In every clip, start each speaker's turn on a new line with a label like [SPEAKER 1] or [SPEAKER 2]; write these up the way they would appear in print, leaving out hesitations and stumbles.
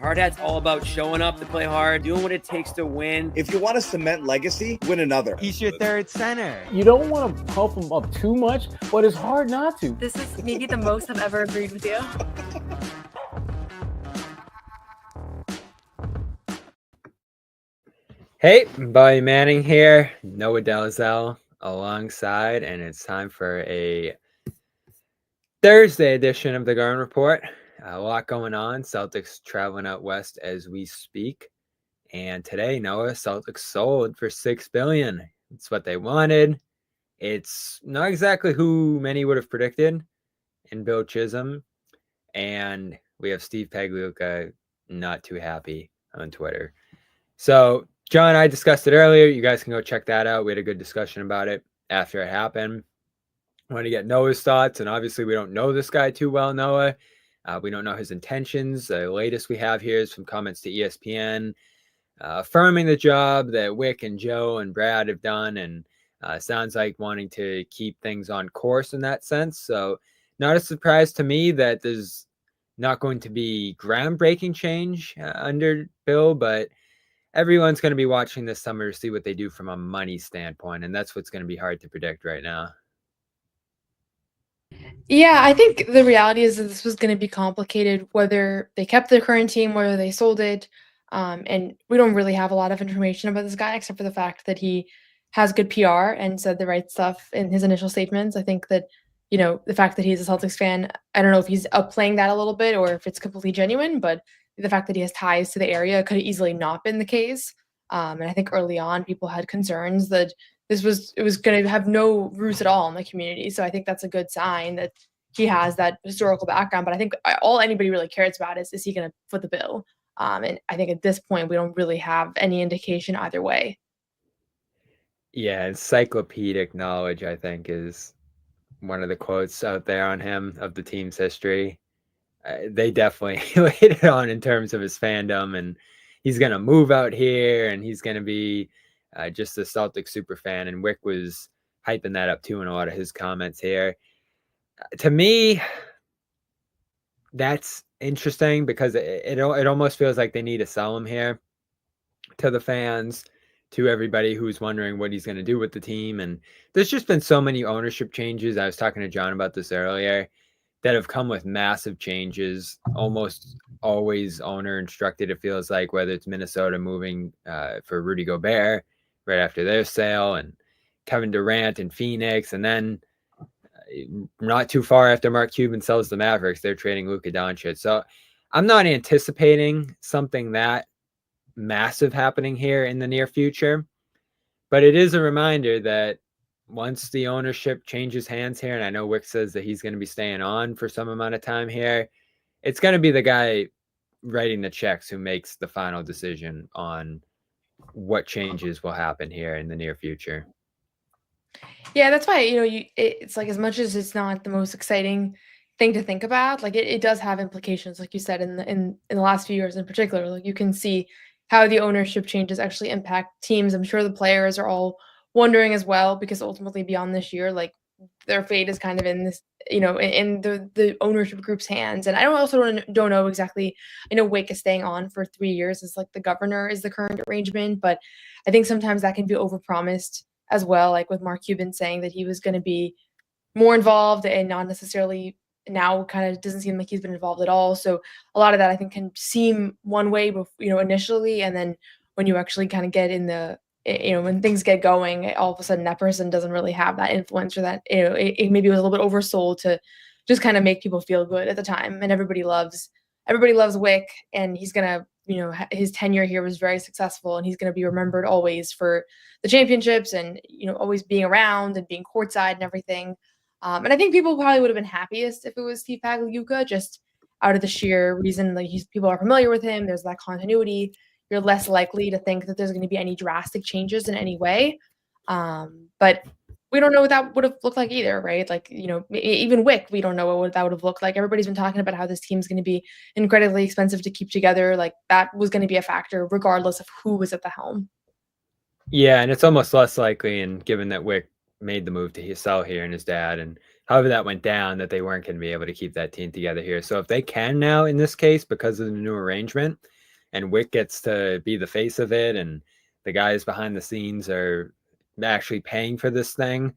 [SPEAKER 1] Hard Hat's all about showing up to play hard, doing what it takes to win.
[SPEAKER 2] If you want to cement legacy, win another.
[SPEAKER 3] He's your third center.
[SPEAKER 4] You don't want to pump him up too much, but it's hard not to.
[SPEAKER 5] This is maybe the most I've ever agreed with you.
[SPEAKER 3] Hey, Buddy Manning here, Noa Dalzell alongside, and it's time for a Thursday edition of the Garden Report. A lot going on. Celtics traveling out west as we speak. And today, Noah, Celtics sold for $6 billion. It's what they wanted. It's not exactly who many would have predicted in Bill Chisholm. And we have Steve Pagliuca not too happy on Twitter. So John and I discussed it earlier. You guys can go check that out. We had a good discussion about it after it happened. I want to get Noah's thoughts. And obviously, we don't know this guy too well, Noah. We don't know his intentions. The latest we have here is from comments to ESPN, affirming the job that Wick and Joe and Brad have done, and sounds like wanting to keep things on course in that sense. So not a surprise to me that there's not going to be groundbreaking change under Bill, but everyone's going to be watching this summer to see what they do from a money standpoint, and that's what's going to be hard to predict right now.
[SPEAKER 5] Yeah, I think the reality is that this was going to be complicated, whether they kept the current team, whether they sold it. And we don't really have a lot of information about this guy, except for the fact that he has good PR and said the right stuff in his initial statements. I think that, the fact that he's a Celtics fan, I don't know if he's upplaying that a little bit or if it's completely genuine, but the fact that he has ties to the area could have easily not been the case. And I think early on, people had concerns that it was going to have no roots at all in the community. So I think that's a good sign that he has that historical background. But I think all anybody really cares about is he going to foot the bill? And I think at this point, we don't really have any indication either way.
[SPEAKER 3] Yeah, encyclopedic knowledge, I think, is one of the quotes out there on him of the team's history. They definitely laid it on in terms of his fandom, and he's going to move out here, and he's going to be just a Celtics super fan. And Wick was hyping that up too in a lot of his comments here. To me, that's interesting because it almost feels like they need to sell him here to the fans, to everybody who's wondering what he's going to do with the team. And there's just been so many ownership changes. I was talking to John about this earlier, that have come with massive changes, almost always owner instructed, it feels like, whether it's Minnesota moving for Rudy Gobert right after their sale, and Kevin Durant in Phoenix, and then not too far after Mark Cuban sells the Mavericks, they're trading Luka Doncic. So I'm not anticipating something that massive happening here in the near future, but it is a reminder that once the ownership changes hands here, and I know Wick says that he's going to be staying on for some amount of time here, it's going to be the guy writing the checks who makes the final decision on what changes will happen here in the near future.
[SPEAKER 5] Yeah, that's why, it's like, as much as it's not the most exciting thing to think about, like it does have implications, like you said, in the last few years in particular. Like you can see how the ownership changes actually impact teams. I'm sure the players are all wondering as well, because ultimately beyond this year, like their fate is kind of in this, in the ownership group's hands. And I don't know exactly. I know Wick is staying on for 3 years. It's like the governor is the current arrangement, but I think sometimes that can be overpromised as well. Like with Mark Cuban saying that he was going to be more involved and not necessarily now kind of doesn't seem like he's been involved at all. So a lot of that I think can seem one way, initially. And then when you actually kind of get in the, when things get going, all of a sudden that person doesn't really have that influence, or that, it maybe was a little bit oversold to just kind of make people feel good at the time. And everybody loves Wick, and he's going to, his tenure here was very successful, and he's going to be remembered always for the championships and, always being around and being courtside and everything. And I think people probably would have been happiest if it was Steve Pagliuca, just out of the sheer reason, like people are familiar with him. There's that continuity. You're less likely to think that there's going to be any drastic changes in any way. But we don't know what that would have looked like either, right? Like, even Wick, we don't know what that would have looked like. Everybody's been talking about how this team's going to be incredibly expensive to keep together. Like that was going to be a factor regardless of who was at the helm. Yeah,
[SPEAKER 3] and it's almost less likely, and given that Wick made the move to sell here and his dad, and however that went down, that they weren't going to be able to keep that team together here. So if they can now, in this case, because of the new arrangement, and Wick gets to be the face of it, and the guys behind the scenes are actually paying for this thing,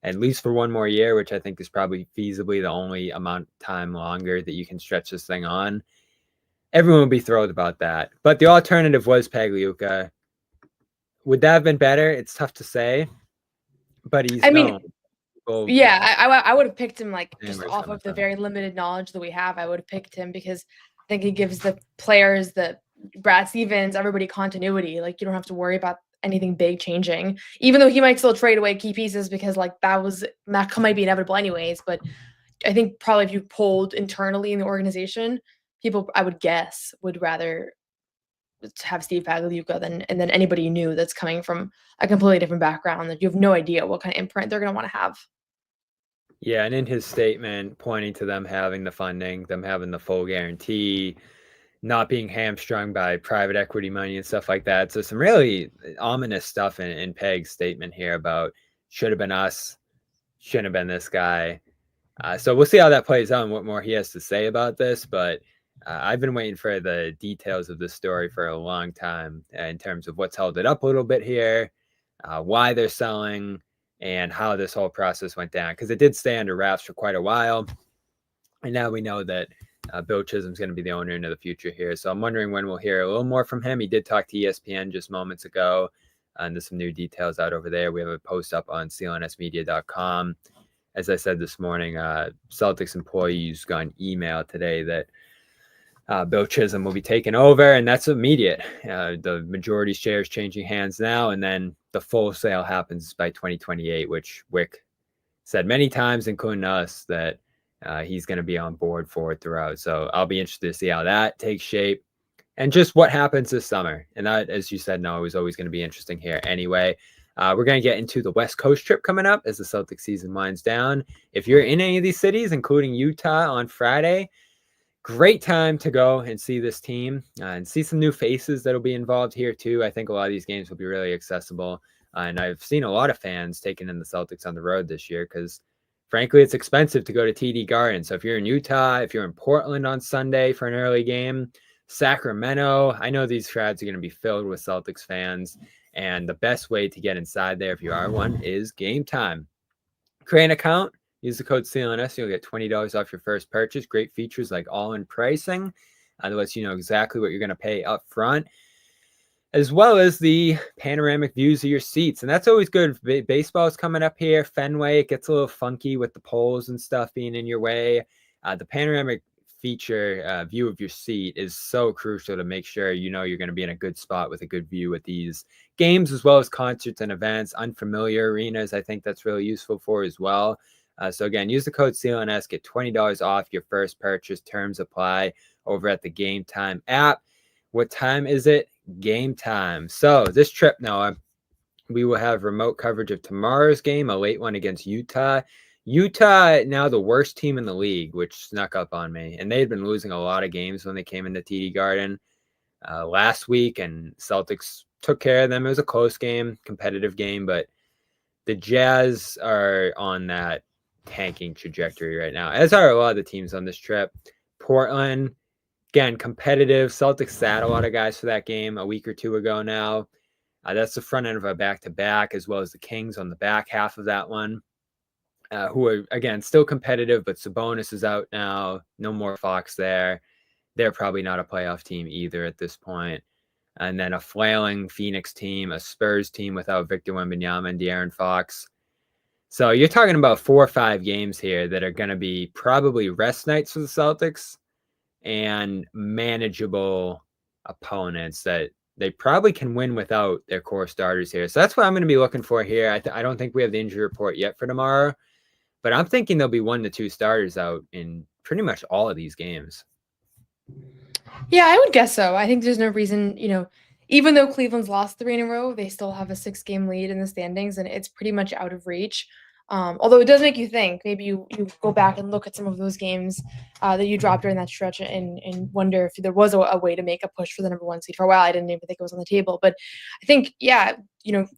[SPEAKER 3] at least for one more year, which I think is probably feasibly the only amount of time longer that you can stretch this thing on, everyone will be thrilled about that. But the alternative was Pagliuca. Would that have been better? It's tough to say, but he's known.
[SPEAKER 5] Yeah, I would have picked him like just
[SPEAKER 3] Hammers
[SPEAKER 5] off
[SPEAKER 3] on the
[SPEAKER 5] of the
[SPEAKER 3] phone.
[SPEAKER 5] very limited knowledge that we have. I would have picked him because I think he gives the players, the Brad Stevens, everybody continuity. Like you don't have to worry about anything big changing, even though he might still trade away key pieces because like that might be inevitable anyways. But I think probably if you polled internally in the organization, people I would guess would rather have Steve Pagliuca than anybody new that's coming from a completely different background that you have no idea what kind of imprint they're going to want to have.
[SPEAKER 3] Yeah, and in his statement, pointing to them having the funding, them having the full guarantee, not being hamstrung by private equity money and stuff like that. So some really ominous stuff in Peg's statement here about should have been us, shouldn't have been this guy. So we'll see how that plays out and what more he has to say about this. But I've been waiting for the details of this story for a long time in terms of what's held it up a little bit here, why they're selling, and how this whole process went down. Because it did stay under wraps for quite a while. And now we know that Bill Chisholm's going to be the owner into the future here. So I'm wondering when we'll hear a little more from him. He did talk to ESPN just moments ago, and there's some new details out over there. We have a post up on clnsmedia.com. As I said this morning, Celtics employees got an email today that Bill Chisholm will be taking over, and that's immediate. The majority shares changing hands now, and then the full sale happens by 2028, which Wick said many times, including us, that he's going to be on board for it throughout. So I'll be interested to see how that takes shape and just what happens this summer. And that, as you said, no, it was always going to be interesting here anyway. We're going to get into the West Coast trip coming up as the Celtics season winds down. If you're in any of these cities, including Utah on Friday, great time to go and see this team and see some new faces that'll be involved here too. I think a lot of these games will be really accessible. And I've seen a lot of fans taking in the Celtics on the road this year because, frankly, it's expensive to go to TD Garden. So if you're in Utah, if you're in Portland on Sunday for an early game, Sacramento, I know these crowds are going to be filled with Celtics fans. And the best way to get inside there, if you are one, is Game Time. Create an account, use the code CLNS, you'll get $20 off your first purchase. Great features like all-in pricing. That lets you know exactly what you're going to pay up front, as well as the panoramic views of your seats. And that's always good. Baseball's coming up here. Fenway, it gets a little funky with the poles and stuff being in your way. The panoramic feature view of your seat is so crucial to make sure you know you're going to be in a good spot with a good view at these games, as well as concerts and events. Unfamiliar arenas, I think that's really useful for as well. So again, use the code CLNS, get $20 off your first purchase. Terms apply over at the Game Time app. What time is it? Game time. So this trip, Noah, we will have remote coverage of tomorrow's game, a late one against Utah. Utah, now the worst team in the league, which snuck up on me. And they had been losing a lot of games when they came into TD Garden last week, and Celtics took care of them. It was a close game, competitive game, but the Jazz are on that tanking trajectory right now, as are a lot of the teams on this trip. Portland, again, competitive. Celtics sat a lot of guys for that game a week or two ago now. That's the front end of a back-to-back, as well as the Kings on the back half of that one, who are, again, still competitive, but Sabonis is out now. No more Fox there. They're probably not a playoff team either at this point. And then a flailing Phoenix team, a Spurs team without Victor Wembanyama and De'Aaron Fox. So you're talking about 4 or 5 games here that are going to be probably rest nights for the Celtics and manageable opponents that they probably can win without their core starters here. So that's what I'm going to be looking for here. I don't think we have the injury report yet for tomorrow, but I'm thinking there'll be 1 to 2 starters out in pretty much all of these games.
[SPEAKER 5] Yeah, I would guess so. I think there's no reason, even though Cleveland's lost 3 in a row, they still have a 6-game lead in the standings, and it's pretty much out of reach. Although it does make you think, maybe you go back and look at some of those games that you dropped during that stretch and wonder if there was a way to make a push for the number 1 seed. For a while, I didn't even think it was on the table. But I think, they're going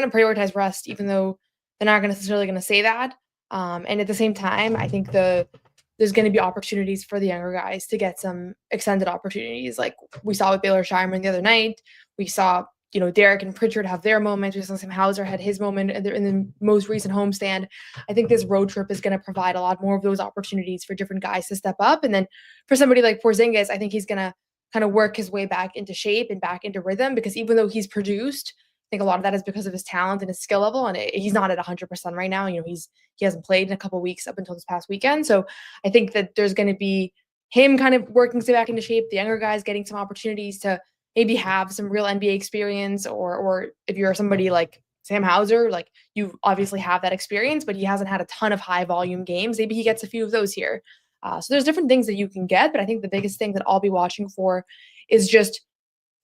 [SPEAKER 5] to prioritize rest, even though they're not necessarily going to say that. And at the same time, I think there's going to be opportunities for the younger guys to get some extended opportunities. Like we saw with Baylor Shireman the other night. We saw, Derek and Pritchard have their moments. We saw Sam Hauser had his moment in the most recent homestand. I think this road trip is going to provide a lot more of those opportunities for different guys to step up. And then for somebody like Porzingis, I think he's going to kind of work his way back into shape and back into rhythm, because even though he's produced, I think a lot of that is because of his talent and his skill level. And he's not at 100% right now. He hasn't played in a couple of weeks up until this past weekend. So I think that there's going to be him kind of working his way back into shape, the younger guys getting some opportunities to maybe have some real NBA experience, or if you're somebody like Sam Hauser, like you obviously have that experience, but he hasn't had a ton of high volume games. Maybe he gets a few of those here. So there's different things that you can get, but I think the biggest thing that I'll be watching for is just,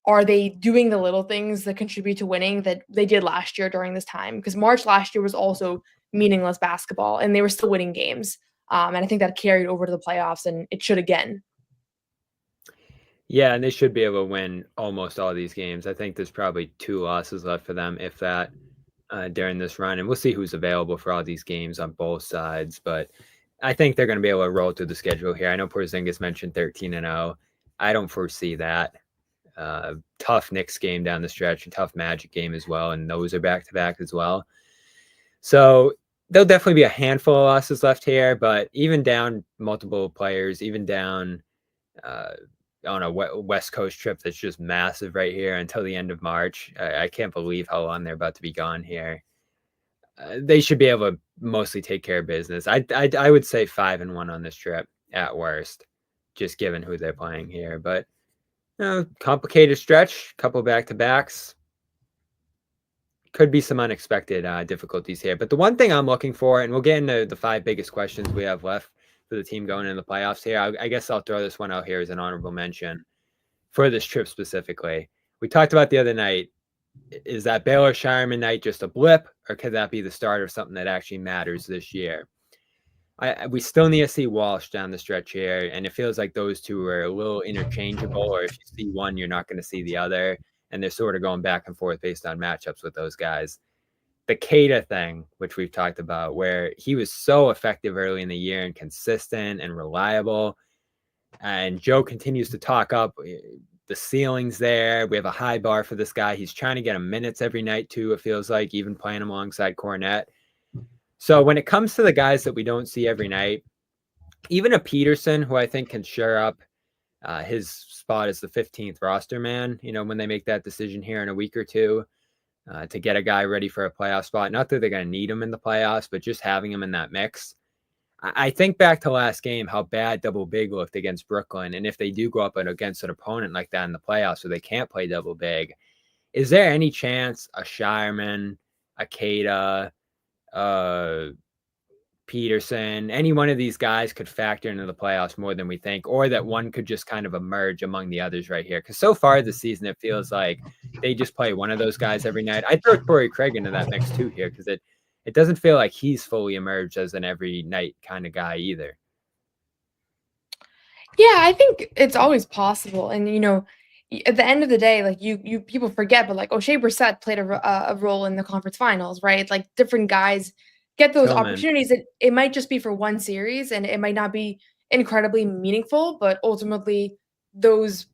[SPEAKER 5] are they doing the little things that contribute to winning that they did last year during this time? Because March last year was also meaningless basketball, and they were still winning games. And I think that carried over to the playoffs, and it should again.
[SPEAKER 3] Yeah, and they should be able to win almost all these games. I think there's probably 2 losses left for them, if that, during this run. And we'll see who's available for all these games on both sides. But I think they're going to be able to roll through the schedule here. I know Porzingis mentioned 13-0. I don't foresee that. Tough Knicks game down the stretch, a tough Magic game as well, and those are back-to-back as well. So there'll definitely be a handful of losses left here, but even down multiple players, even down on a West Coast trip that's just massive right here until the end of March. I can't believe how long they're about to be gone here. They should be able to mostly take care of business. I would say 5-1 on this trip at worst, just given who they're playing here. But complicated stretch, couple back-to-backs. Could be some unexpected difficulties here. But the one thing I'm looking for, and we'll get into the 5 biggest questions we have left for the team going into the playoffs here. I guess I'll throw this one out here as an honorable mention for this trip specifically. We talked about the other night. Is that Baylor Shireman night just a blip, or could that be the start of something that actually matters this year? We still need to see Walsh down the stretch here, and it feels like those two are a little interchangeable, or if you see one, you're not going to see the other, and they're sort of going back and forth based on matchups with those guys. The Keita thing, which we've talked about, where he was so effective early in the year and consistent and reliable, and Joe continues to talk up the ceilings there. We have a high bar for this guy. He's trying to get him minutes every night too, it feels like, even playing him alongside Cornette. So when it comes to the guys that we don't see every night, even a Peterson, who I think can shore up his spot as the 15th roster man, when they make that decision here in a week or two, to get a guy ready for a playoff spot. Not that they're going to need him in the playoffs, but just having him in that mix. I think back to last game, how bad double big looked against Brooklyn. And if they do go up against an opponent like that in the playoffs where they can't play double big, is there any chance a Shireman, a Keita, Peterson, any one of these guys could factor into the playoffs more than we think, or that one could just kind of emerge among the others right here? Because so far this season, it feels like they just play one of those guys every night. I'd throw Torrey Craig into that mix too here, because it doesn't feel like he's fully emerged as an every night kind of guy either.
[SPEAKER 5] Yeah, I think it's always possible. And, at the end of the day, like you people forget, but like O'Shea Brissett played a role in the conference finals, right? Like different guys get those opportunities. It might just be for one series, and it might not be incredibly meaningful, but ultimately those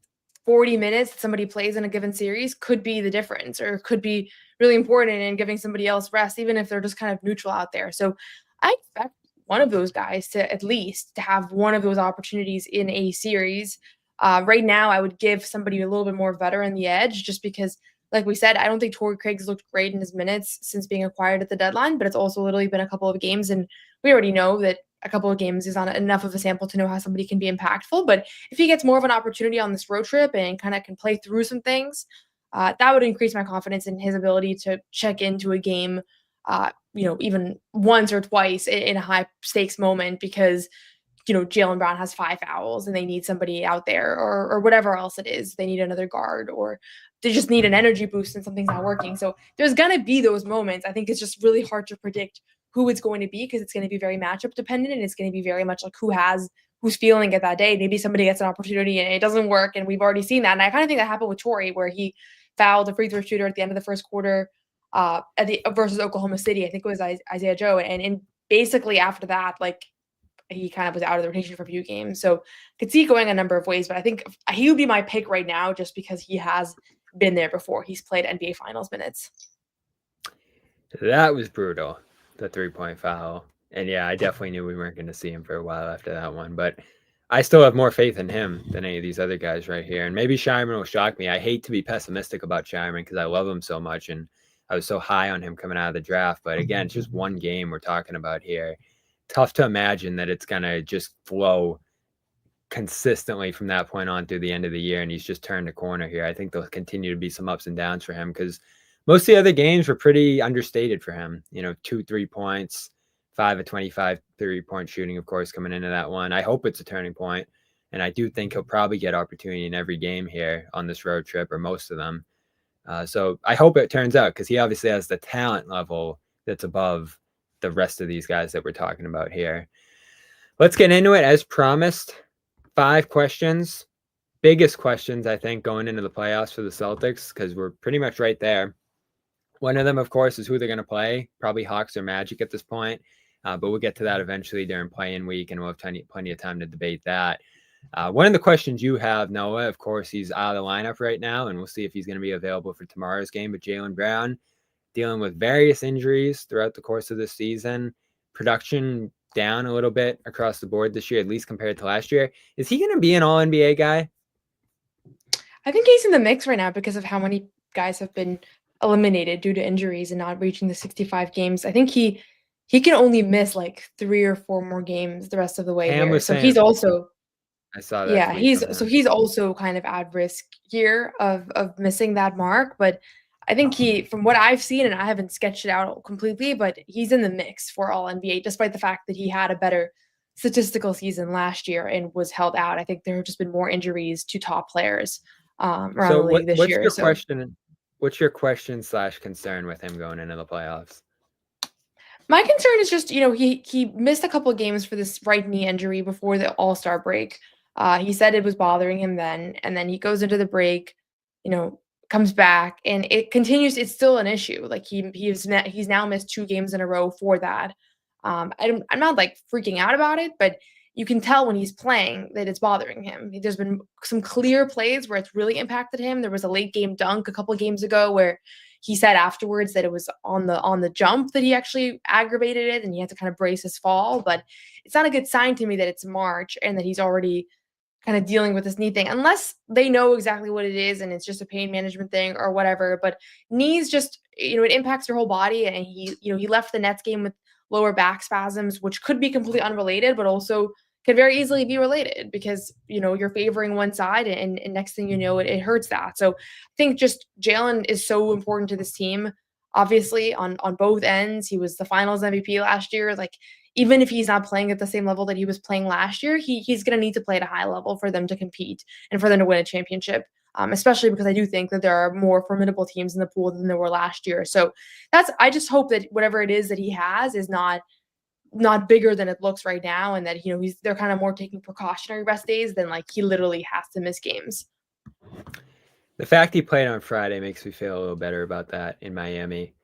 [SPEAKER 5] 40 minutes that somebody plays in a given series could be the difference, or could be really important in giving somebody else rest, even if they're just kind of neutral out there. So I expect one of those guys to at least to have one of those opportunities in a series. Right now, I would give somebody a little bit more veteran the edge, just because, like we said, I don't think Torrey Craig's looked great in his minutes since being acquired at the deadline, but it's also literally been a couple of games, and we already know that a couple of games is not enough of a sample to know how somebody can be impactful. But if he gets more of an opportunity on this road trip and kind of can play through some things, that would increase my confidence in his ability to check into a game, even once or twice in a high stakes moment, because Jaylen Brown has 5 fouls and they need somebody out there, or whatever else it is. They need another guard, or they just need an energy boost and something's not working. So there's going to be those moments. I think it's just really hard to predict who it's going to be, because it's going to be very matchup dependent, and it's going to be very much like who's feeling it that day. Maybe somebody gets an opportunity and it doesn't work, and we've already seen that. And I kind of think that happened with Torrey, where he fouled a free throw shooter at the end of the first quarter versus Oklahoma City. I think it was Isaiah Joe, and basically after that, like he kind of was out of the rotation for a few games. So could see it going a number of ways, but I think he would be my pick right now just because he has been there before. He's played NBA Finals minutes.
[SPEAKER 3] That was brutal, the 3-point foul. And yeah, I definitely knew we weren't going to see him for a while after that one. But I still have more faith in him than any of these other guys right here. And maybe Shireman will shock me. I hate to be pessimistic about Shireman because I love him so much. And I was so high on him coming out of the draft. But again, it's just one game we're talking about here. Tough to imagine that it's going to just flow consistently from that point on through the end of the year. And he's just turned a corner here. I think there'll continue to be some ups and downs for him because most of the other games were pretty understated for him. 2 3 points, 5 of 25 3-point shooting, of course, coming into that one. I hope it's a turning point, and I do think he'll probably get opportunity in every game here on this road trip, or most of them. So I hope it turns out because he obviously has the talent level that's above the rest of these guys that we're talking about here. Let's get into it as promised. 5 questions. Biggest questions, I think, going into the playoffs for the Celtics because we're pretty much right there. One of them, of course, is who they're going to play. Probably Hawks or Magic at this point. But we'll get to that eventually during play-in week, and we'll have plenty of time to debate that. One of the questions you have, Noah, of course, he's out of the lineup right now, and we'll see if he's going to be available for tomorrow's game. But Jaylen Brown dealing with various injuries throughout the course of this season. Production down a little bit across the board this year, at least compared to last year. Is he going to be an all-NBA guy?
[SPEAKER 5] I think he's in the mix right now because of how many guys have been eliminated due to injuries and not reaching the 65 games. I think he can only miss like 3 or 4 more games the rest of the way here. So he's also
[SPEAKER 3] I saw that.
[SPEAKER 5] Yeah, he's also kind of at risk here of missing that mark. But I think from what I've seen, and I haven't sketched it out completely, but he's in the mix for all NBA, despite the fact that he had a better statistical season last year and was held out. I think there have just been more injuries to top players around the league this year.
[SPEAKER 3] What's your question / concern with him going into the playoffs?
[SPEAKER 5] My concern is just, he missed a couple of games for this right knee injury before the All-Star break. He said it was bothering him then, and then he goes into the break, comes back, and it continues. It's still an issue. Like he's now missed 2 games in a row for that. I'm not like freaking out about it, but you can tell when he's playing that it's bothering him. There's been some clear plays where it's really impacted him. There was a late game dunk a couple of games ago where he said afterwards that it was on the jump that he actually aggravated it and he had to kind of brace his fall. But it's not a good sign to me that it's March and that he's already kind of dealing with this knee thing, unless they know exactly what it is and it's just a pain management thing or whatever. But knees just, it impacts your whole body. And he left the Nets game with lower back spasms, which could be completely unrelated, but also could very easily be related because, you're favoring one side and next thing you know, it hurts that. So I think just Jaylen is so important to this team, obviously on both ends. He was the finals MVP last year. Like, even if he's not playing at the same level that he was playing last year, he's going to need to play at a high level for them to compete and for them to win a championship, especially because I do think that there are more formidable teams in the pool than there were last year. So I just hope that whatever it is that he has is not bigger than it looks right now, and that they're kind of more taking precautionary rest days than like he literally has to miss games.
[SPEAKER 3] The fact he played on Friday makes me feel a little better about that in Miami.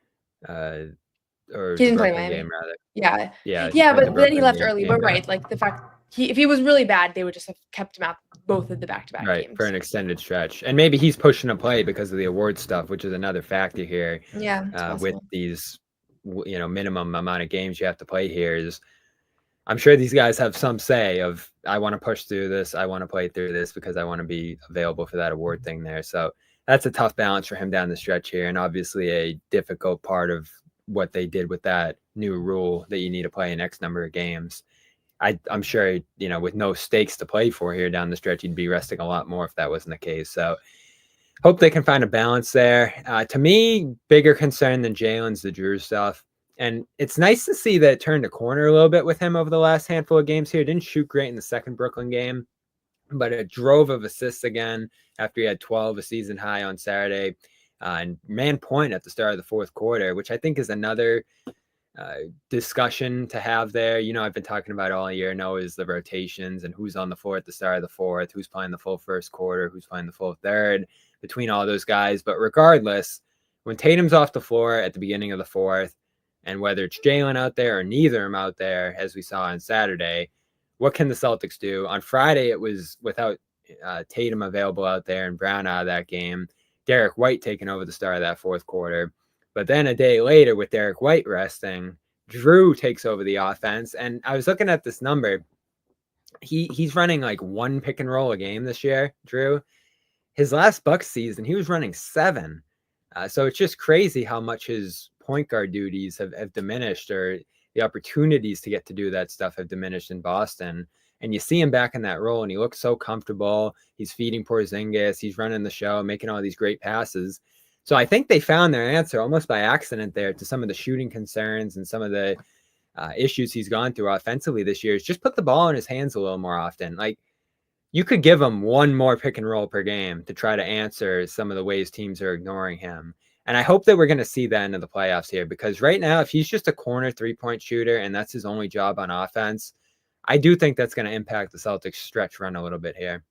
[SPEAKER 3] Or
[SPEAKER 5] he didn't play Miami
[SPEAKER 3] game rather.
[SPEAKER 5] Yeah, but then he left early. But right, like the fact if he was really bad, they would just have kept him out both of the back-to-back games
[SPEAKER 3] for an extended stretch. And maybe he's pushing a play because of the award stuff, which is another factor here.
[SPEAKER 5] Yeah,
[SPEAKER 3] with these minimum amount of games you have to play here is I'm sure these guys have some say of I want to push through this, I want to play through this because I want to be available for that award thing there. So that's a tough balance for him down the stretch here, and obviously a difficult part of what they did with that new rule that you need to play an X number of games. I'm sure, with no stakes to play for here down the stretch, you'd be resting a lot more if that wasn't the case. So hope they can find a balance there. To me, bigger concern than Jaylen's the Drew stuff. And it's nice to see that it turned a corner a little bit with him over the last handful of games here. Didn't shoot great in the second Brooklyn game, but a drove of assists again after he had 12, a season high on Saturday. And man point at the start of the fourth quarter, which I think is another discussion to have there. I've been talking about all year is the rotations and who's on the floor at the start of the fourth, who's playing the full first quarter, who's playing the full third between all those guys. But regardless, when Tatum's off the floor at the beginning of the fourth, And whether it's Jalen out there or neither of them out there, as we saw on Saturday, what can the Celtics do? On Friday, it was without Tatum available out there and Brown out of that game, Derek White taking over the start of that fourth quarter. But then a day later, with Derek White resting, Drew takes over the offense. And I was looking at this number. He's running like 1 pick and roll a game this year, Drew. His last Bucks season, he was running 7. So it's just crazy how much his point guard duties have diminished, or the opportunities to get to do that stuff have diminished in Boston. And you see him back in that role, and he looks so comfortable. He's feeding Porzingis. He's running the show, making all these great passes. So I think they found their answer almost by accident there to some of the shooting concerns and some of the issues he's gone through offensively this year, is just put the ball in his hands a little more often. Like, you could give him 1 more pick and roll per game to try to answer some of the ways teams are ignoring him. And I hope that we're going to see that into the playoffs here, because right now, if he's just a corner 3-point shooter and that's his only job on offense, I do think that's going to impact the Celtics stretch run a little bit here.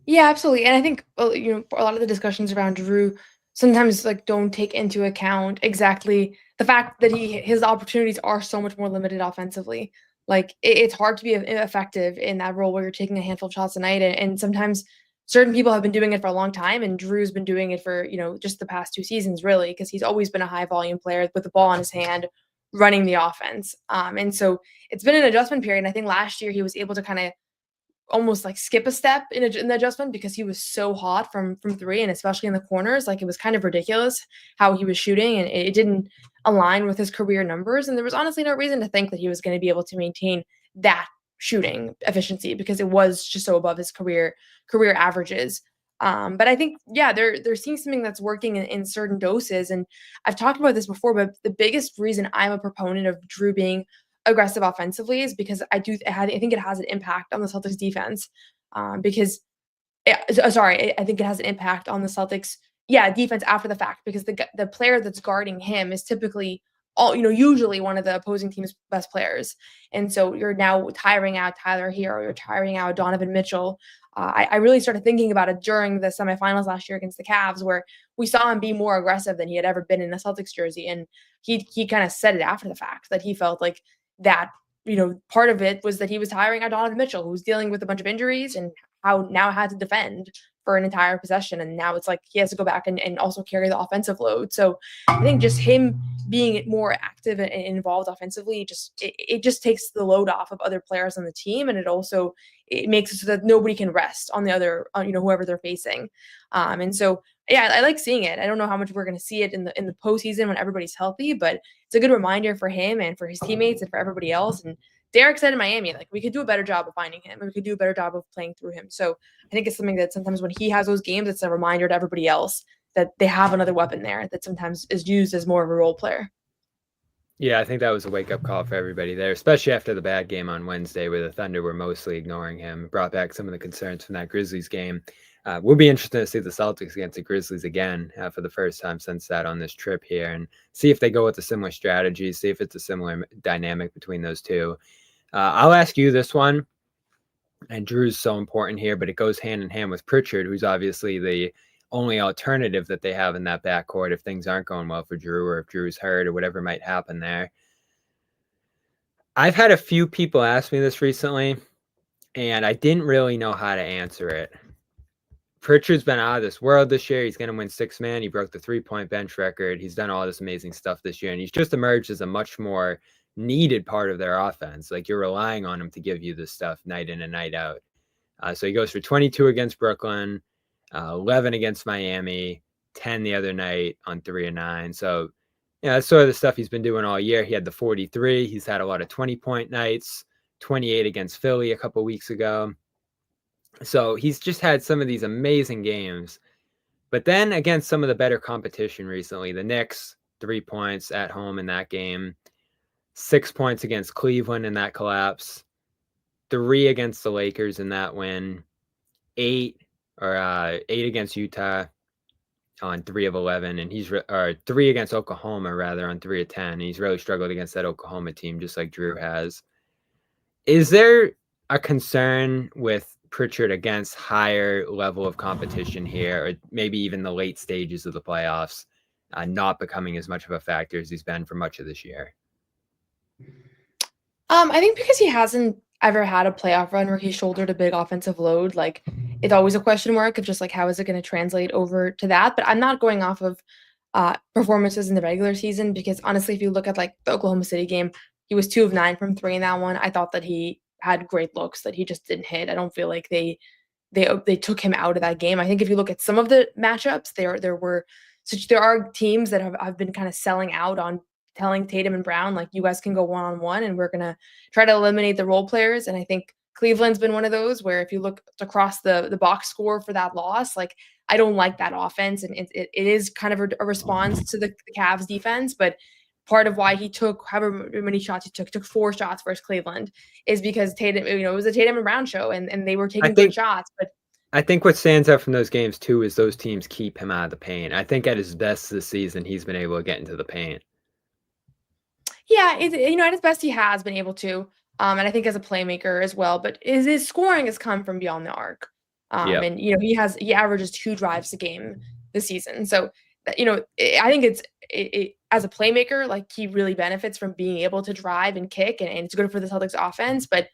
[SPEAKER 5] Yeah, absolutely. And I think, you know, a lot of the discussions around Drew sometimes like don't take into account exactly the fact that his opportunities are so much more limited offensively. Like it's hard to be effective in that role where you're taking a handful of shots a night, and sometimes certain people have been doing it for a long time, and Drew's been doing it for, you know, just the past 2 seasons really, because he's always been a high volume player with the ball in his hand, running the offense. And so it's been an adjustment period. And I think last year he was able to kind of almost like skip a step in the adjustment because he was so hot from 3, and especially in the corners. Like, it was kind of ridiculous how he was shooting, and it didn't align with his career numbers. And there was honestly no reason to think that he was going to be able to maintain that shooting efficiency because it was just so above his career averages. But I think, yeah, they're seeing something that's working in certain doses. And I've talked about this before, but the biggest reason I'm a proponent of Drew being aggressive offensively is because I think it has an impact on the Celtics defense. I think it has an impact on the Celtics, defense after the fact, because the player that's guarding him is typically usually one of the opposing team's best players. And so you're now tiring out Tyler Hero, you're tiring out Donovan Mitchell. I really started thinking about it during the semifinals last year against the Cavs, where we saw him be more aggressive than he had ever been in a Celtics jersey. And he kind of said it after the fact that he felt like that, part of it was that he was tiring out Donovan Mitchell, who was dealing with a bunch of injuries and how now had to defend for an entire possession. And now it's like he has to go back and also carry the offensive load. So I think just him being more active and involved offensively, it just takes the load off of other players on the team. And it makes it so that nobody can rest on the other, whoever they're facing. And so, yeah, I like seeing it. I don't know how much we're going to see it in the postseason when everybody's healthy, but it's a good reminder for him and for his teammates and for everybody else. And Derek said in Miami, like, we could do a better job of finding him, and we could do a better job of playing through him. So I think it's something that sometimes when he has those games, it's a reminder to everybody else that they have another weapon there that sometimes is used as more of a role player.
[SPEAKER 3] Yeah, I think that was a wake-up call for everybody there, especially after the bad game on Wednesday where the Thunder were mostly ignoring him. Brought back some of the concerns from that Grizzlies game. We'll be interested to see the Celtics against the Grizzlies again for the first time since that on this trip here, and see if they go with a similar strategy, see if it's a similar dynamic between those two. I'll ask you this one, and Drew's so important here, but it goes hand in hand with Pritchard, who's obviously the only alternative that they have in that backcourt if things aren't going well for Drew, or if Drew's hurt or whatever might happen there. I've had a few people ask me this recently, and I didn't really know how to answer it. Pritchard's been out of this world this year. He's going to win 6-man. He broke the 3-point bench record. He's done all this amazing stuff this year, and he's just emerged as a much more needed part of their offense. Like, you're relying on him to give you this stuff night in and night out. So he goes for 22 against Brooklyn, 11 against Miami, 10 the other night on 3 and 9. So, that's sort of the stuff he's been doing all year. He had the 43. He's had a lot of 20-point nights, 28 against Philly a couple weeks ago. So he's just had some of these amazing games. But then against some of the better competition recently, the Knicks, 3 points at home in that game, 6 points against Cleveland in that collapse, 3 against the Lakers in that win, 8 against Utah on 3 of 11, and he's 3 against Oklahoma rather on 3 of 10. And he's really struggled against that Oklahoma team, just like Drew has. Is there a concern with Pritchard against higher level of competition here, or maybe even the late stages of the playoffs, not becoming as much of a factor as he's been for much of this year?
[SPEAKER 5] I think because he hasn't ever had a playoff run where he shouldered a big offensive load, like it's always a question mark of just like how is it going to translate over to that. But I'm not going off of performances in the regular season because honestly, if you look at like the Oklahoma City game, he was 2 of 9 from 3 in that one. I thought that he had great looks that he just didn't hit. I don't feel like they took him out of that game. I think if you look at some of the matchups, there are teams that have been kind of selling out on telling Tatum and Brown, like, you guys can go one-on-one and we're going to try to eliminate the role players. And I think Cleveland's been one of those where if you look across the box score for that loss, like, I don't like that offense. And it is kind of a response to the Cavs defense. But part of why he took however many shots he took 4 shots versus Cleveland is because Tatum, it was a Tatum and Brown show and they were taking good shots. But
[SPEAKER 3] I think what stands out from those games too is those teams keep him out of the paint. I think at his best this season, he's been able to get into the paint.
[SPEAKER 5] Yeah, at his best, he has been able to, and I think as a playmaker as well. But his scoring has come from beyond the arc, and he averages 2 drives a game this season. So, I think it's as a playmaker, like, he really benefits from being able to drive and kick, and it's good for the Celtics offense. But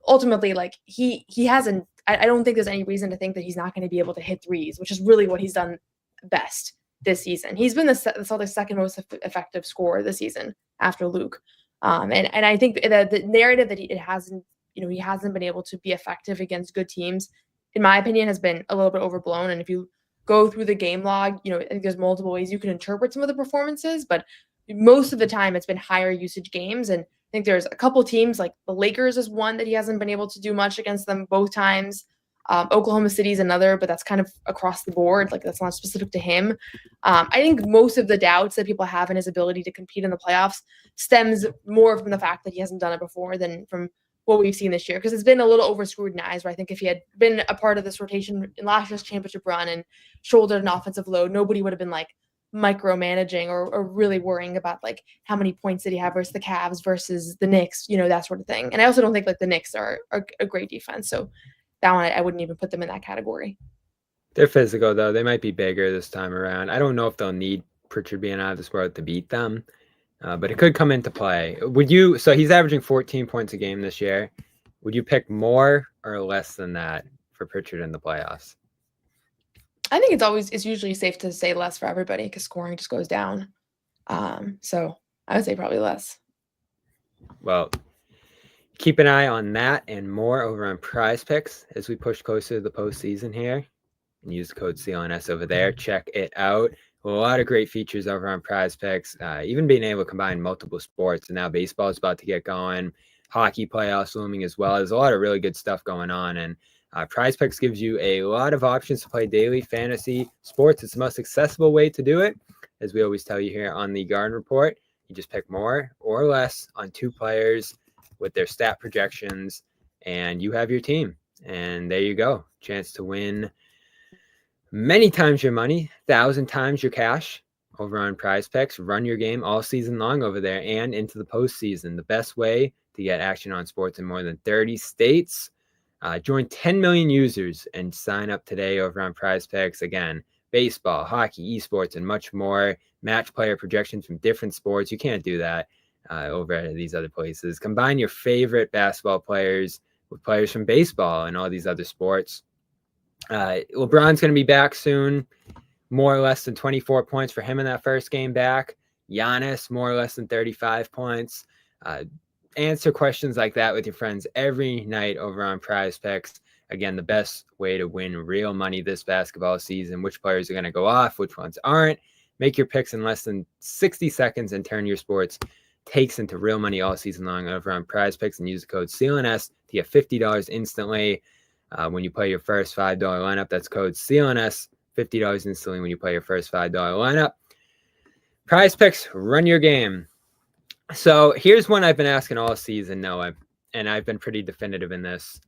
[SPEAKER 5] ultimately, like, he hasn't. I don't think there's any reason to think that he's not going to be able to hit threes, which is really what he's done best this season. He's been the Celtics' second most effective scorer this season after Luke. And I think the narrative that he hasn't been able to be effective against good teams, in my opinion, has been a little bit overblown. And if you go through the game log, I think there's multiple ways you can interpret some of the performances, but most of the time it's been higher usage games. And I think there's a couple teams, like the Lakers is one that he hasn't been able to do much against them both times. Oklahoma City is another, but that's kind of across the board. Like, that's not specific to him. I think most of the doubts that people have in his ability to compete in the playoffs stems more from the fact that he hasn't done it before than from what we've seen this year. Because it's been a little over scrutinized, where I think if he had been a part of this rotation in last year's championship run and shouldered an offensive load, nobody would have been like micromanaging or really worrying about like how many points did he have versus the Cavs versus the Knicks, that sort of thing. And I also don't think like the Knicks are a great defense. So that one, I wouldn't even put them in that category.
[SPEAKER 3] They're physical, though. They might be bigger this time around. I don't know if they'll need Pritchard being out of this world to beat them, but it could come into play. So he's averaging 14 points a game this year. Would you pick more or less than that for Pritchard in the playoffs?
[SPEAKER 5] I think it's usually safe to say less for everybody because scoring just goes down. So I would say probably less.
[SPEAKER 3] Well, keep an eye on that and more over on Prize Picks as we push closer to the postseason here. And use the code CLNS over there. Check it out. A lot of great features over on Prize Picks. Even being able to combine multiple sports. And now baseball is about to get going. Hockey playoffs looming as well. There's a lot of really good stuff going on. And Prize Picks gives you a lot of options to play daily fantasy sports. It's the most accessible way to do it. As we always tell you here on the Garden Report, you just pick more or less on 2 players with their stat projections, and you have your team. And there you go. Chance to win many times your money, 1,000 times your cash over on Prize Picks. Run your game all season long over there and into the postseason. The best way to get action on sports in more than 30 states. Join 10 million users and sign up today over on Prize Picks. Again, baseball, hockey, esports, and much more. Match player projections from different sports. You can't do that over at these other places. Combine your favorite basketball players with players from baseball and all these other sports. LeBron's going to be back soon. More or less than 24 points for him in that first game back. Giannis, more or less than 35 points. Answer questions like that with your friends every night over on Prize Picks. Again, the best way to win real money this basketball season. Which players are going to go off, which ones aren't. Make your picks in less than 60 seconds and turn your sports takes into real money all season long over on Prize Picks, and use the code CLNS to get $50 instantly when you play your first $5 lineup. That's code CLNS, $50 instantly when you play your first $5 lineup. Prize Picks, run your game. So here's one I've been asking all season, Noah, and I've been pretty definitive in this.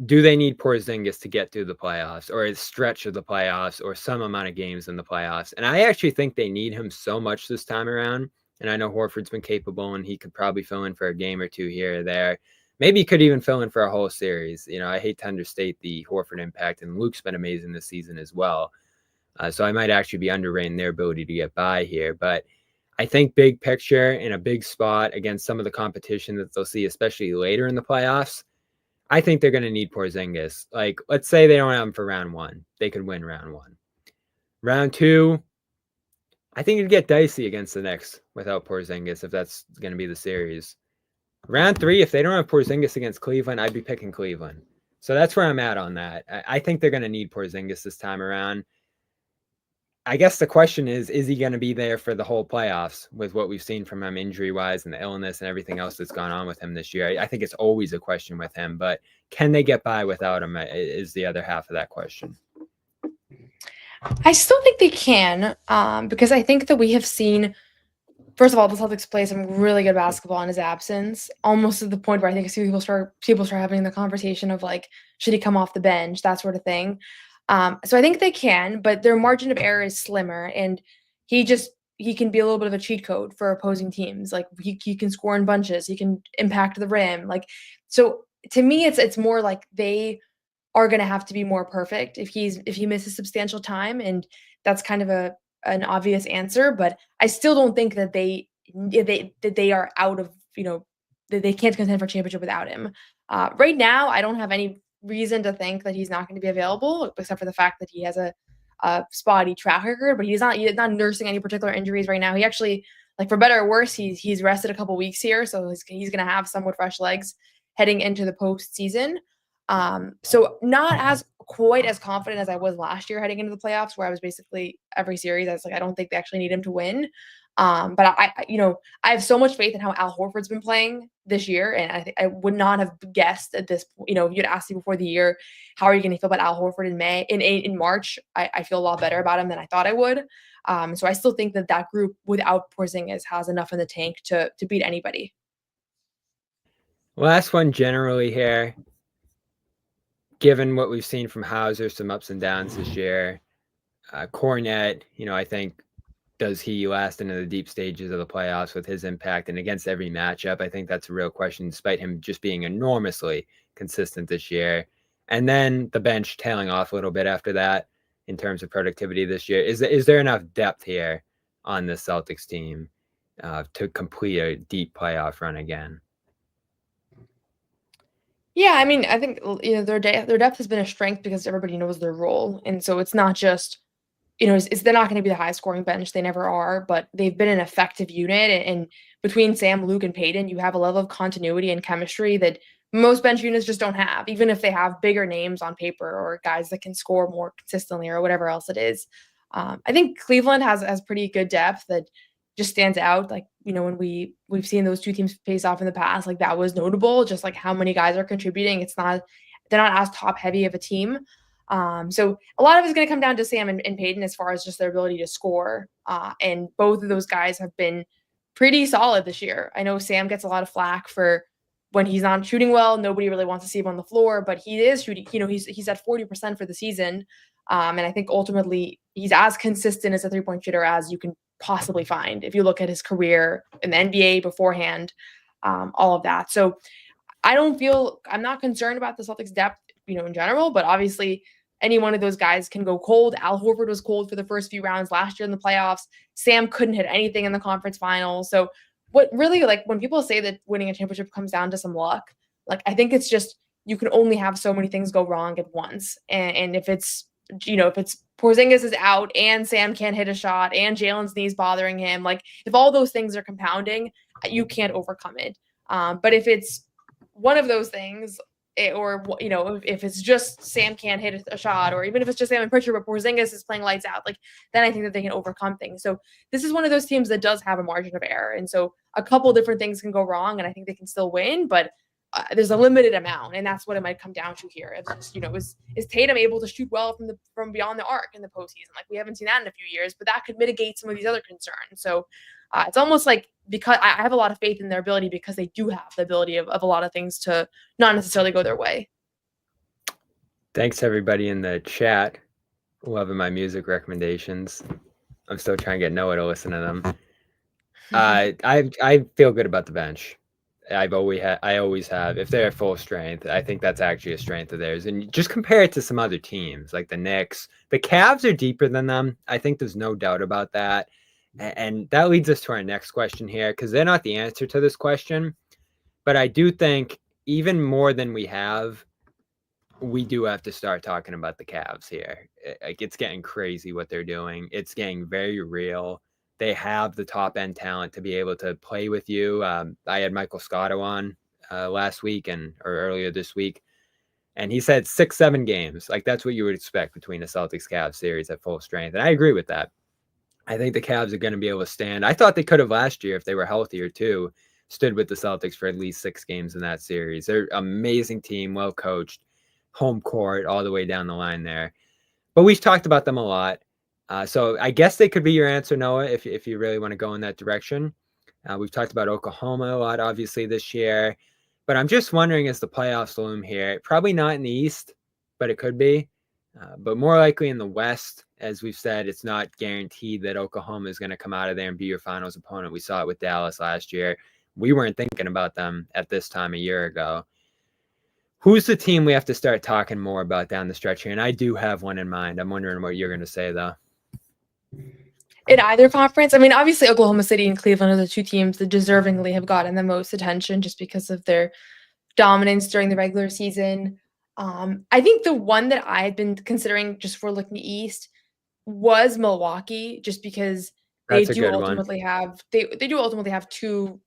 [SPEAKER 3] Do they need Porzingis to get through the playoffs, or a stretch of the playoffs, or some amount of games in the playoffs? And I actually think they need him so much this time around. And I know Horford's been capable, and he could probably fill in for a game or two here or there. Maybe he could even fill in for a whole series. I hate to understate the Horford impact, and Luke's been amazing this season as well. So I might actually be underrating their ability to get by here. But I think big picture in a big spot against some of the competition that they'll see, especially later in the playoffs, I think they're going to need Porzingis. Like, let's say they don't have him for round 1. They could win round 1. Round 2, I think it'd get dicey against the Knicks without Porzingis if that's going to be the series. Round 3, if they don't have Porzingis against Cleveland, I'd be picking Cleveland. So that's where I'm at on that. I think they're going to need Porzingis this time around. I guess the question is he going to be there for the whole playoffs with what we've seen from him injury-wise and the illness and everything else that's gone on with him this year? I think it's always a question with him, but can they get by without him is the other half of that question.
[SPEAKER 5] I still think they can, because I think that we have seen, first of all, the Celtics play some really good basketball in his absence, almost to the point where I think people start having the conversation of like, should he come off the bench, that sort of thing. So I think they can, but their margin of error is slimmer, and he can be a little bit of a cheat code for opposing teams. Like he can score in bunches, he can impact the rim. Like, so to me, it's more like they are going to have to be more perfect if he misses substantial time, and that's kind of an obvious answer. But I still don't think that they are out of, that they can't contend for championship without him. Right now, I don't have any reason to think that he's not going to be available, except for the fact that he has a spotty track record. But he's not nursing any particular injuries right now. He actually, like, for better or worse, he's rested a couple weeks here, so he's going to have somewhat fresh legs heading into the postseason. So not as quite as confident as I was last year heading into the playoffs, where I was basically every series I was like, I don't think they actually need him to win. But I have so much faith in how Al Horford's been playing this year, and I think I would not have guessed at this. If you'd asked me before the year, how are you going to feel about Al Horford in March? I feel a lot better about him than I thought I would. So I still think that group without Porzingis has enough in the tank to beat anybody.
[SPEAKER 3] Last one generally here. Given what we've seen from Hauser, some ups and downs this year, Kornet, I think, does he last into the deep stages of the playoffs with his impact and against every matchup? I think that's a real question, despite him just being enormously consistent this year. And then the bench tailing off a little bit after that in terms of productivity this year. Is there enough depth here on the Celtics team to complete a deep playoff run again?
[SPEAKER 5] Yeah, I mean, I think their depth has been a strength because everybody knows their role, and so it's not just they're not going to be the high scoring bench. They never are, but they've been an effective unit. And between Sam, Luke, and Peyton, you have a level of continuity and chemistry that most bench units just don't have, even if they have bigger names on paper or guys that can score more consistently or whatever else it is. I think Cleveland has pretty good depth that just stands out. Like, when we've seen those two teams face off in the past, like that was notable, just like how many guys are contributing. They're not as top heavy of a team. So a lot of it's going to come down to Sam and Peyton as far as just their ability to score. And both of those guys have been pretty solid this year. I know Sam gets a lot of flack for when he's not shooting well. Nobody really wants to see him on the floor, but he is shooting. He's at 40% for the season. And I think ultimately he's as consistent as a 3-point shooter as you can possibly find if you look at his career in the NBA beforehand, all of that. So I'm not concerned about the Celtics depth, in general, but obviously any one of those guys can go cold. Al Horford was cold for the first few rounds last year in the playoffs. Sam couldn't hit anything in the conference finals. So what really, like, when people say that winning a championship comes down to some luck, like, I think it's just, you can only have so many things go wrong at once. And if it's Porzingis is out and Sam can't hit a shot and Jalen's knees bothering him, like, if all those things are compounding, you can't overcome it. But if it's one of those things, if it's just Sam can't hit a shot, or even if it's just Sam and Pritchard, but Porzingis is playing lights out, like, then I think that they can overcome things. So this is one of those teams that does have a margin of error. And so a couple different things can go wrong, and I think they can still win, but there's a limited amount, and that's what it might come down to here. It's just, is Tatum able to shoot well from beyond the arc in the postseason? Like, we haven't seen that in a few years, but that could mitigate some of these other concerns. So it's almost like, because I have a lot of faith in their ability, because they do have the ability of a lot of things to not necessarily go their way.
[SPEAKER 3] Thanks everybody in the chat. Loving my music recommendations. I'm still trying to get Noah to listen to them. I feel good about the bench. I always have. If they're at full strength, I think that's actually a strength of theirs. And just compare it to some other teams like the Knicks. The Cavs are deeper than them. I think there's no doubt about that. And that leads us to our next question here, because they're not the answer to this question. But I do think even more than we do have to start talking about the Cavs here. Like, it's getting crazy what they're doing. It's getting very real. They have the top end talent to be able to play with you. I had Michael Scotto on last week or earlier this week, and he said 6-7 games. Like, that's what you would expect between the Celtics Cavs series at full strength. And I agree with that. I think the Cavs are going to be able to stand. I thought they could have last year if they were healthier too, stood with the Celtics for at least 6 games in that series. They're an amazing team, well coached, home court all the way down the line there. But we've talked about them a lot. So I guess they could be your answer, Noah, if you really want to go in that direction. We've talked about Oklahoma a lot, obviously, this year. But I'm just wondering, as the playoffs loom here, probably not in the East, but it could be. But more likely in the West, as we've said, it's not guaranteed that Oklahoma is going to come out of there and be your finals opponent. We saw it with Dallas last year. We weren't thinking about them at this time a year ago. Who's the team we have to start talking more about down the stretch here? And I do have one in mind. I'm wondering what you're going to say, though.
[SPEAKER 5] In either conference, I mean, obviously Oklahoma City and Cleveland are the two teams that deservingly have gotten the most attention just because of their dominance during the regular season. I think the one that I had been considering just for looking east was Milwaukee, just because they do ultimately have two,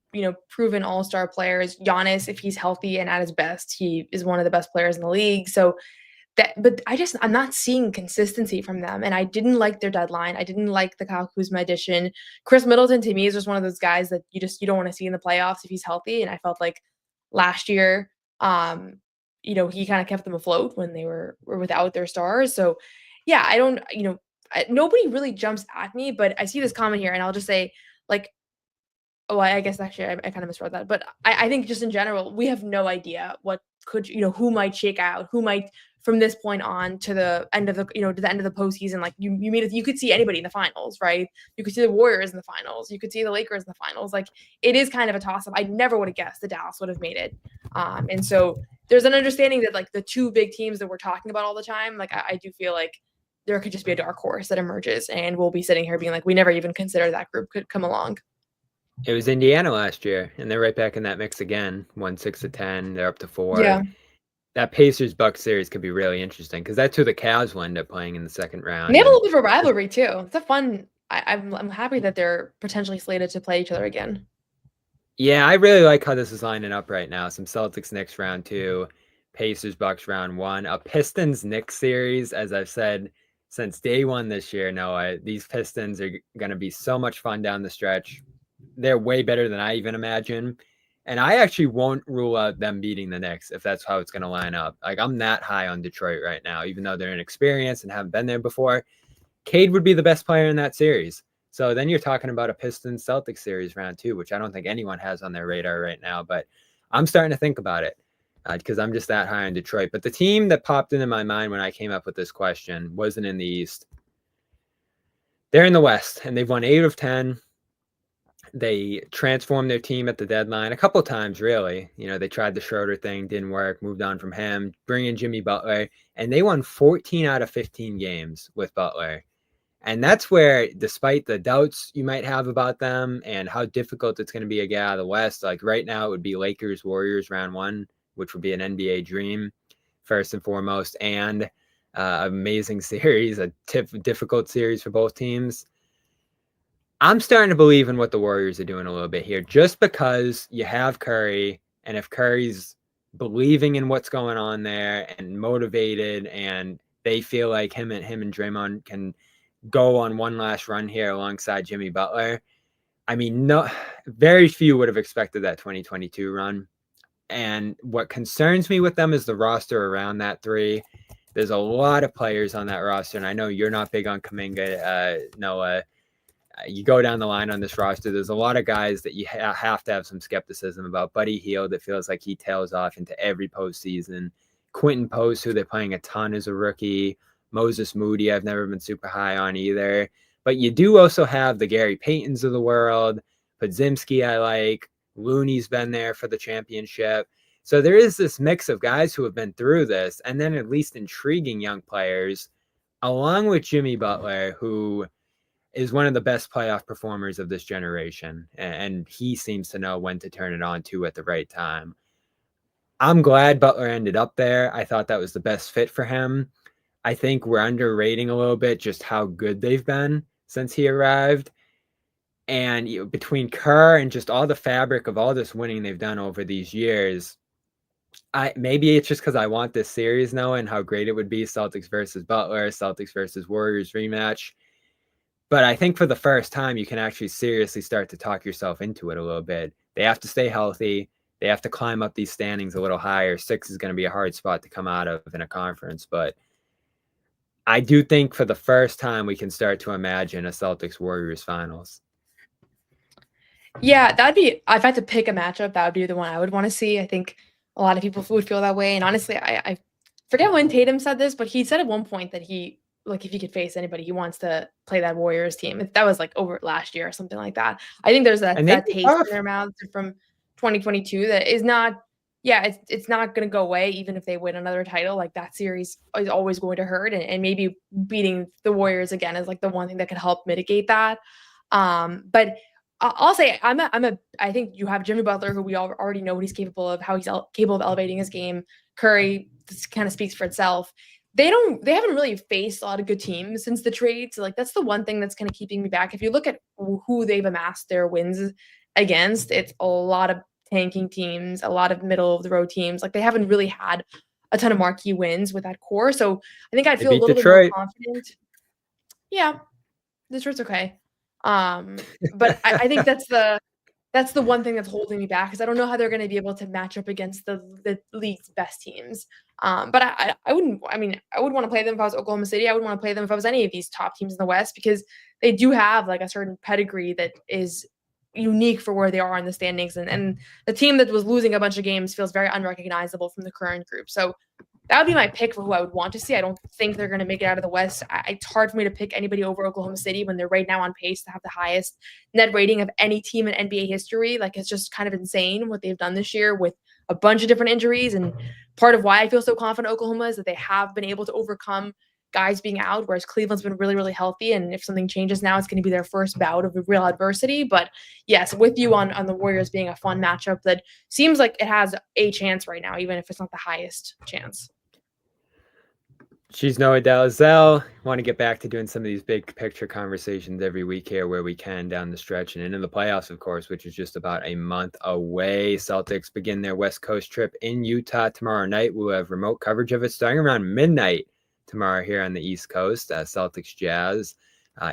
[SPEAKER 5] proven all-star players. Giannis, if he's healthy and at his best, he is one of the best players in the league. So but I'm not seeing consistency from them. And I didn't like their deadline. I didn't like the Kyle Kuzma addition. Chris Middleton, to me, is just one of those guys that you don't want to see in the playoffs if he's healthy. And I felt like last year, he kind of kept them afloat when they were without their stars. So yeah, nobody really jumps at me, but I see this comment here and I'll just say, like, oh, I guess actually I kind of misread that, but I think just in general, we have no idea what could, who might shake out, who might from this point on to the end of the postseason. Like you could see anybody in the finals, right? You could see the Warriors in the finals. You could see the Lakers in the finals. Like, it is kind of a toss up. I never would have guessed that Dallas would have made it. And so there's an understanding that like the two big teams that we're talking about all the time, like I do feel like there could just be a dark horse that emerges and we'll be sitting here being like, we never even considered that group could come along.
[SPEAKER 3] It was Indiana last year, and they're right back in that mix again. Won 6-10. They're up to 4.
[SPEAKER 5] Yeah.
[SPEAKER 3] That Pacers-Bucks series could be really interesting because that's who the Cavs will end up playing in the second round.
[SPEAKER 5] And they have a little bit of a rivalry too. It's a fun. I'm happy that they're potentially slated to play each other again.
[SPEAKER 3] Yeah, I really like how this is lining up right now. Some Celtics Knicks round 2, Pacers-Bucks round 1, a Pistons-Knicks series. As I've said since day one this year, Noah, these Pistons are going to be so much fun down the stretch. They're way better than I even imagine. And I actually won't rule out them beating the Knicks if that's how it's going to line up. Like, I'm that high on Detroit right now, even though they're inexperienced and haven't been there before. Cade would be the best player in that series. So then you're talking about a Pistons-Celtics series round 2, which I don't think anyone has on their radar right now. But I'm starting to think about it because I'm just that high on Detroit. But the team that popped into my mind when I came up with this question wasn't in the East. They're in the West, and they've won 8 of 10. They transformed their team at the deadline a couple of times, really. They tried the Schroeder thing, didn't work, moved on from him, bring in Jimmy Butler, and they won 14 out of 15 games with Butler. And that's where, despite the doubts you might have about them and how difficult it's going to be to get out of the West, like right now it would be Lakers, Warriors round 1, which would be an NBA dream, first and foremost, and amazing series, a difficult series for both teams. I'm starting to believe in what the Warriors are doing a little bit here, just because you have Curry, and if Curry's believing in what's going on there and motivated, and they feel like him and Draymond can go on one last run here alongside Jimmy Butler. I mean, very few would have expected that 2022 run. And what concerns me with them is the roster around that 3. There's a lot of players on that roster, and I know you're not big on Kuminga, Noah. You go down the line on this roster, there's a lot of guys that you have to have some skepticism about. Buddy Hield, it feels like he tails off into every postseason. Quentin Post, who they're playing a ton as a rookie. Moses Moody, I've never been super high on either. But you do also have the Gary Paytons of the world. Podziemski, I like. Looney's been there for the championship. So there is this mix of guys who have been through this, and then at least intriguing young players, along with Jimmy Butler, who is one of the best playoff performers of this generation. And he seems to know when to turn it on too at the right time. I'm glad Butler ended up there. I thought that was the best fit for him. I think we're underrating a little bit just how good they've been since he arrived. And between Kerr and just all the fabric of all this winning they've done over these years, maybe it's just because I want this series now and how great it would be, Celtics versus Butler, Celtics versus Warriors rematch. But I think for the first time, you can actually seriously start to talk yourself into it a little bit. They have to stay healthy. They have to climb up these standings a little higher. 6 is going to be a hard spot to come out of in a conference. But I do think for the first time, we can start to imagine a Celtics-Warriors finals.
[SPEAKER 5] Yeah, that'd be, if I had to pick a matchup, that would be the one I would want to see. I think a lot of people would feel that way. And honestly, I forget when Tatum said this, but he said at one point that if he could face anybody, he wants to play that Warriors team. That was like over last year or something like that. I think there's that taste in their mouths from 2022 that is not, it's not going to go away even if they win another title. Like that series is always going to hurt, and maybe beating the Warriors again is like the one thing that could help mitigate that. But I'll say I think you have Jimmy Butler, who we already know what he's capable of, how he's capable of elevating his game. Curry, this kind of speaks for itself. They haven't really faced a lot of good teams since the trade. So like, that's the one thing that's kind of keeping me back. If you look at who they've amassed their wins against, it's a lot of tanking teams, a lot of middle of the road teams. Like they haven't really had a ton of marquee wins with that core. So I think I'd feel a little bit more confident. Yeah, Detroit's okay. But I think that's the one thing that's holding me back, because I don't know how they're going to be able to match up against the league's best teams. But I wouldn't want to play them if I was Oklahoma City. I wouldn't want to play them if I was any of these top teams in the West, because they do have like a certain pedigree that is unique for where they are in the standings. And the team that was losing a bunch of games feels very unrecognizable from the current group. So that would be my pick for who I would want to see. I don't think they're going to make it out of the West. It's hard for me to pick anybody over Oklahoma City when they're right now on pace to have the highest net rating of any team in NBA history. Like, it's just kind of insane what they've done this year with a bunch of different injuries. And part of why I feel so confident Oklahoma is that they have been able to overcome guys being out, whereas Cleveland's been really, really healthy. And if something changes now, it's going to be their first bout of real adversity. But yes, with you on the Warriors being a fun matchup that seems like it has a chance right now, even if it's not the highest chance.
[SPEAKER 3] She's Noa Dalzell. Want to get back to doing some of these big picture conversations every week here where we can down the stretch and into the playoffs, of course, which is just about a month away. Celtics begin their West Coast trip in Utah tomorrow night. We'll have remote coverage of it starting around midnight tomorrow here on the East Coast. Celtics Jazz.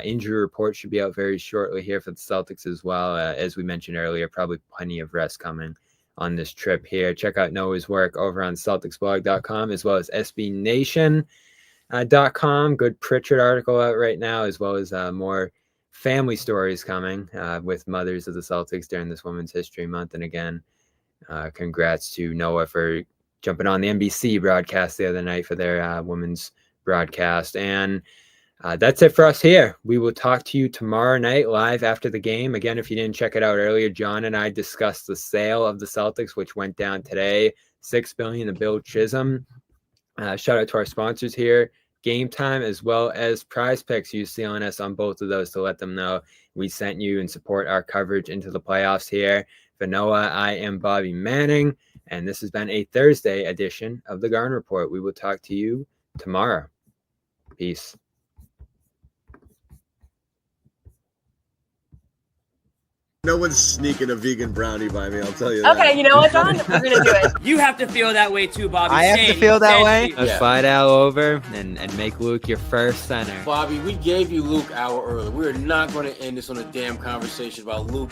[SPEAKER 3] Injury report should be out very shortly here for the Celtics as well. As we mentioned earlier, probably plenty of rest coming on this trip here. Check out Noah's work over on CelticsBlog.com as well as SBNation.com. Good Pritchard article out right now, as well as more family stories coming with mothers of the Celtics during this Women's History Month. And again, congrats to Noah for jumping on the NBC broadcast the other night for their women's broadcast. And that's it for us here. We will talk to you tomorrow night live after the game. Again, if you didn't check it out earlier, John and I discussed the sale of the Celtics, which went down today, $6 billion to Bill Chisholm. Shout out to our sponsors here, Game Time, as well as Prize Picks. Use CLNS on both of those to let them know we sent you and support our coverage into the playoffs here. For Noah, I am Bobby Manning, and this has been a Thursday edition of the Garden Report. We will talk to you tomorrow. Peace.
[SPEAKER 2] No one's sneaking a vegan brownie by me, I'll tell you that.
[SPEAKER 5] Okay, you know what, John? We're going to do it.
[SPEAKER 1] You have to feel that way too, Bobby.
[SPEAKER 3] I have to feel that way. Let's slide Al over and make Luke your first center.
[SPEAKER 6] Bobby, we gave you Luke an hour early. We're not going to end this on a damn conversation about Luke